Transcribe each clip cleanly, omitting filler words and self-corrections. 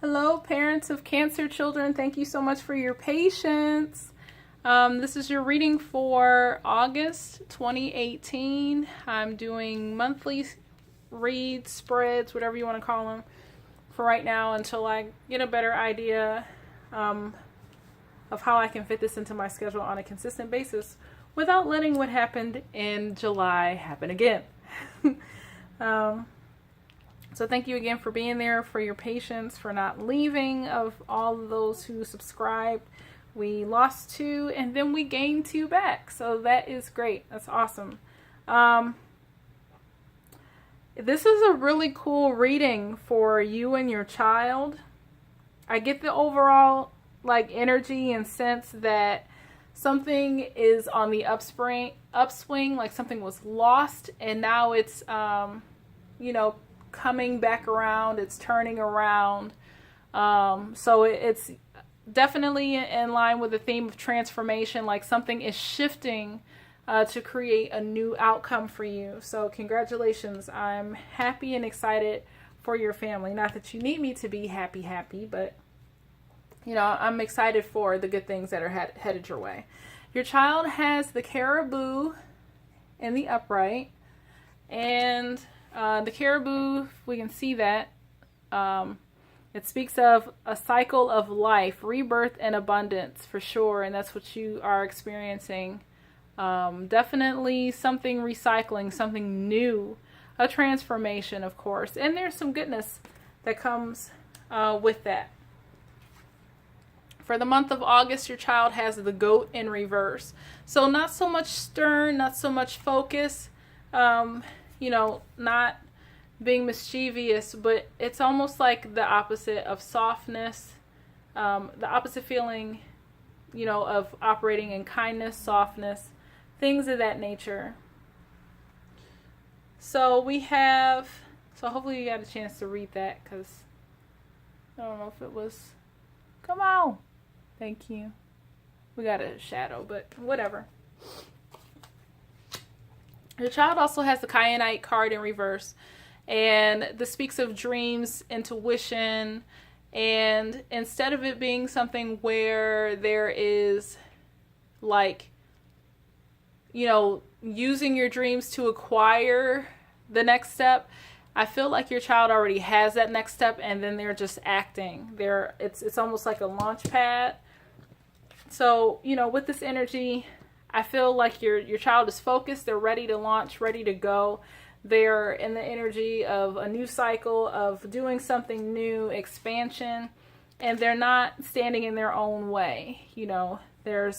Hello, parents of Cancer children. Thank you so much for your patience. This is your reading for August 2018. I'm doing monthly reads, spreads, whatever you want to call them, for right now until I get a better idea of how I can fit this into my schedule on a consistent basis without letting what happened in July happen again. So thank you again for being there, for your patience, for not leaving. Of all of those who subscribed, we lost 2 and then we gained 2 back. So that is great. That's awesome. This is a really cool reading for you and your child. I get the overall energy and sense that something is on the upswing, like something was lost and now it's coming back around, it's turning around. So it's definitely in line with the theme of transformation, like something is shifting to create a new outcome for you. So congratulations. I'm happy and excited for your family. Not that you need me to be happy, but I'm excited for the good things that are headed your way. Your child has the caribou in the upright, and the caribou, we can see that. It speaks of a cycle of life, rebirth, and abundance for sure, and that's what you are experiencing. Definitely something recycling, something new, a transformation, of course, and there's some goodness that comes with that. For the month of August, your child has the goat in reverse. So not so much stern, not so much focus, not being mischievous, but it's almost like the opposite of softness, the opposite feeling, of operating in kindness, softness, things of that nature. So hopefully you got a chance to read that, because I don't know if it was, come on. Thank you. We got a shadow, but whatever. Your child also has the Kyanite card in reverse, and this speaks of dreams, intuition, and instead of it being something where there is using your dreams to acquire the next step, I feel like your child already has that next step and then they're just acting. It's almost like a launch pad. So, with this energy, I feel like your child is focused. They're ready to launch, ready to go. They're in the energy of a new cycle, of doing something new, expansion, and they're not standing in their own way. They're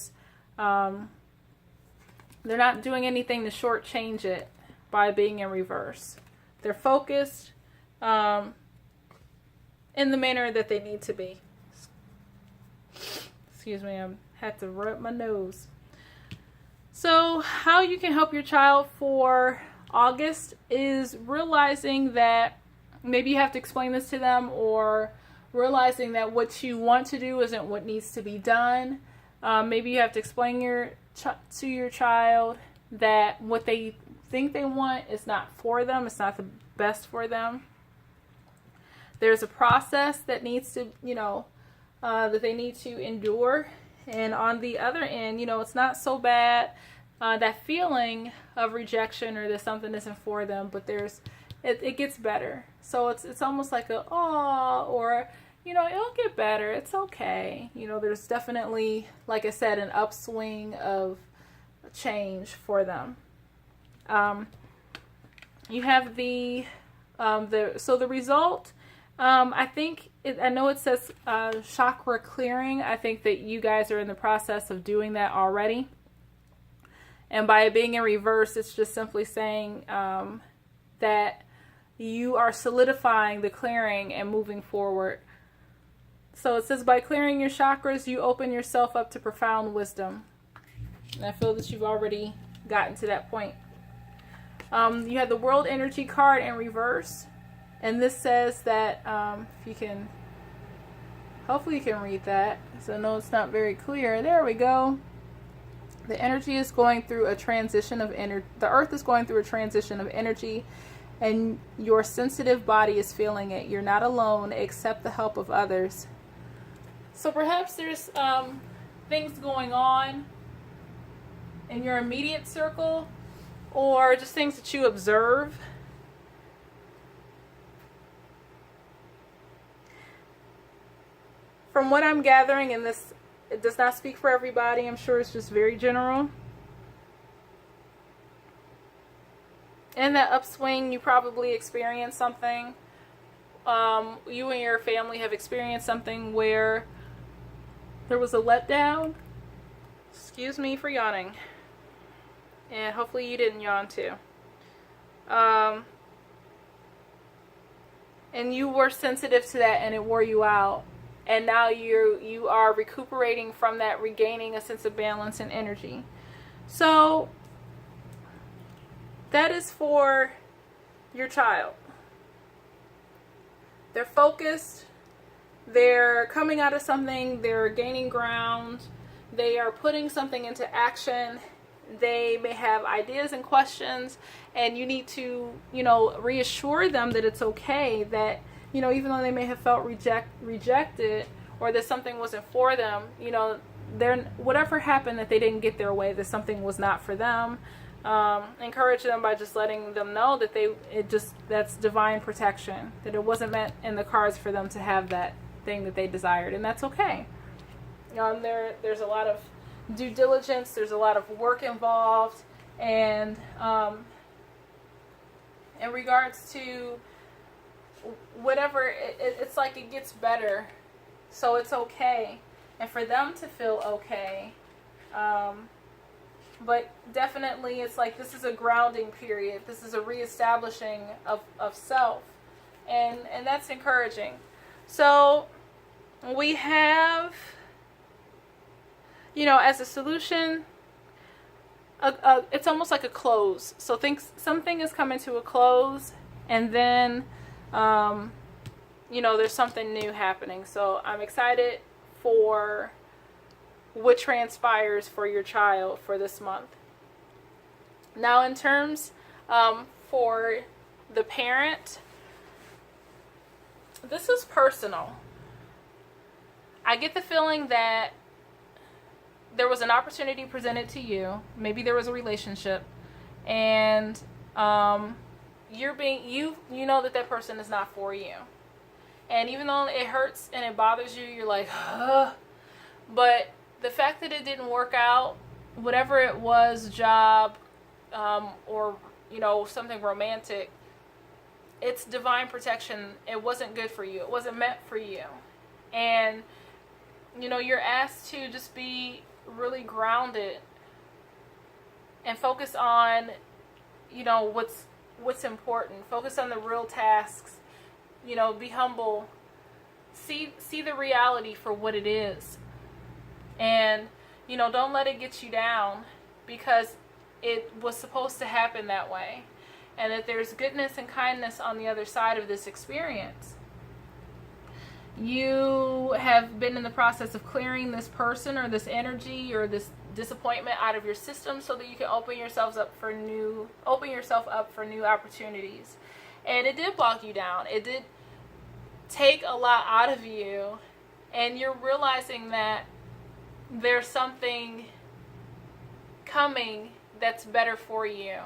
not doing anything to shortchange it by being in reverse. They're focused in the manner that they need to be. Excuse me, I had to rub my nose. So how you can help your child for August is realizing that maybe you have to explain this to them, or realizing that what you want to do isn't what needs to be done. Maybe you have to explain to your child that what they think they want is not for them. It's not the best for them. There's a process that needs to, that they need to endure. And on the other end, it's not so bad, that feeling of rejection or that something isn't for them, but it gets better. So it's almost like or it'll get better. It's okay. There's definitely, like I said, an upswing of change for them. You have the result. I know it says chakra clearing. I think that you guys are in the process of doing that already. And by it being in reverse, it's just simply saying that you are solidifying the clearing and moving forward. So it says, by clearing your chakras, you open yourself up to profound wisdom. And I feel that you've already gotten to that point. You have the World Energy card in reverse. And this says that, if you can, hopefully you can read that. So I know it's not very clear. There we go. The energy is going through a transition of the earth is going through a transition of energy and your sensitive body is feeling it. You're not alone. Accept the help of others. So perhaps there's things going on in your immediate circle, or just things that you observe. From what I'm gathering, and this, it does not speak for everybody, I'm sure it's just very general. In that upswing, you probably experienced something. You and your family have experienced something where there was a letdown. Excuse me for yawning. And hopefully you didn't yawn too. And you were sensitive to that and it wore you out. And now you are recuperating from that, regaining a sense of balance and energy. So that is for your child. They're focused. They're coming out of something. They're gaining ground. They are putting something into action. They may have ideas and questions, and you need to, reassure them that it's okay, that, even though they may have felt rejected, or that something wasn't for them, whatever happened, that they didn't get their way, that something was not for them. Encourage them by just letting them know that that's divine protection, that it wasn't meant in the cards for them to have that thing that they desired, and that's okay. There's a lot of due diligence, there's a lot of work involved, and in regards to whatever, it's like it gets better, so it's okay, and for them to feel okay. But definitely it's like this is a grounding period. This is a reestablishing of self. And that's encouraging. So we have, as a solution, it's almost like a close. So something is coming to a close, and then, there's something new happening. So I'm excited for what transpires for your child for this month. Now, in terms for the parent, this is personal. I get the feeling that there was an opportunity presented to you. Maybe there was a relationship, and you know that person is not for you. And even though it hurts and it bothers you, you're like, ugh. But the fact that it didn't work out, whatever it was, job, or, something romantic, it's divine protection. It wasn't good for you. It wasn't meant for you. And, you're asked to just be really grounded and focus on, what's important. Focus on the real tasks. Be humble. See the reality for what it is. And, don't let it get you down, because it was supposed to happen that way. And that there's goodness and kindness on the other side of this experience. You have been in the process of clearing this person or this energy or this disappointment out of your system so that you can open yourself up for new opportunities. And it did bog you down. It did take a lot out of you. And you're realizing that there's something coming that's better for you.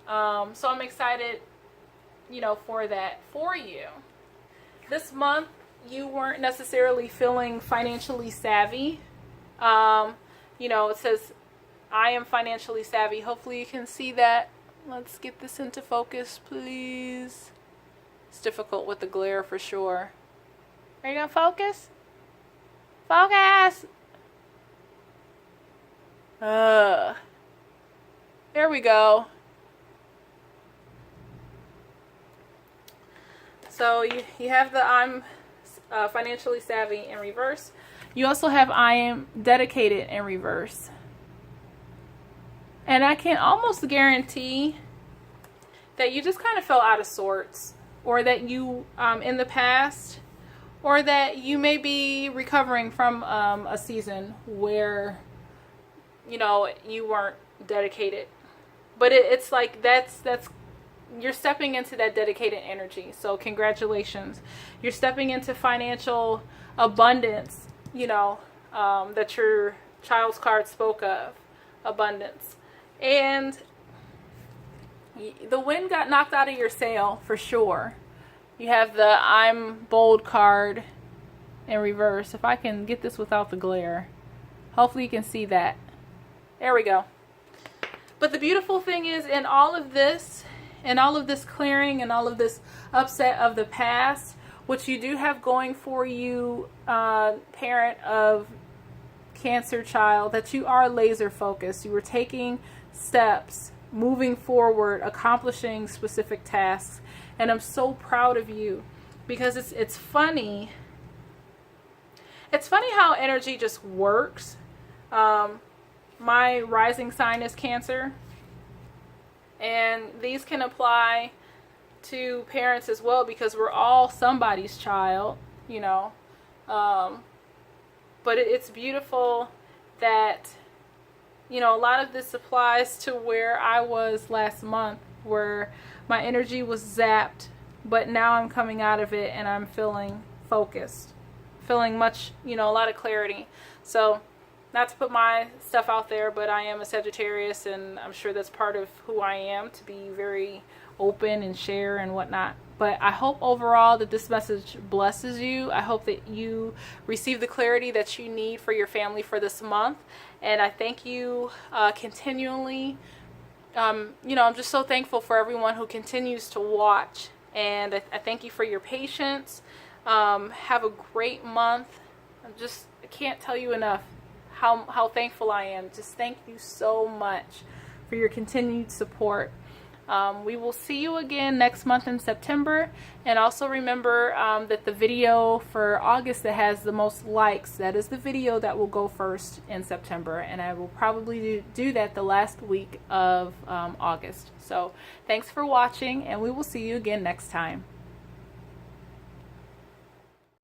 So I'm excited, for that for you. This month, you weren't necessarily feeling financially savvy. It says, I am financially savvy. Hopefully you can see that. Let's get this into focus, please. It's difficult with the glare for sure. Are you going to focus? Focus! There we go. So you have the I'm financially savvy in reverse. You also have I am dedicated in reverse. And I can almost guarantee that you just kind of felt out of sorts, or that you, in the past, or that you may be recovering from a season where, you weren't dedicated. But it's like that's you're stepping into that dedicated energy. So congratulations. You're stepping into financial abundance, that your child's card spoke of, abundance. And the wind got knocked out of your sail for sure. You have the I'm bold card in reverse. If I can get this without the glare. Hopefully you can see that. There we go. But the beautiful thing is, in all of this clearing and all of this upset of the past, what you do have going for you, parent of Cancer child, that you are laser focused. You were taking steps, moving forward, accomplishing specific tasks. And I'm so proud of you, because it's funny. It's funny how energy just works. My rising sign is Cancer, and these can apply to parents as well, because we're all somebody's child, but it's beautiful that, a lot of this applies to where I was last month, where my energy was zapped, but now I'm coming out of it and I'm feeling focused, feeling much, a lot of clarity. So, not to put my stuff out there, but I am a Sagittarius, and I'm sure that's part of who I am, to be very open and share and whatnot. But I hope overall that this message blesses you. I hope that you receive the clarity that you need for your family for this month. And I thank you continually. I'm just so thankful for everyone who continues to watch. And I thank you for your patience. Have a great month. I can't tell you enough how thankful I am. Just thank you so much for your continued support. We will see you again next month in September. And also remember that the video for August that has the most likes, that is the video that will go first in September. And I will probably do that the last week of August. So thanks for watching, and we will see you again next time.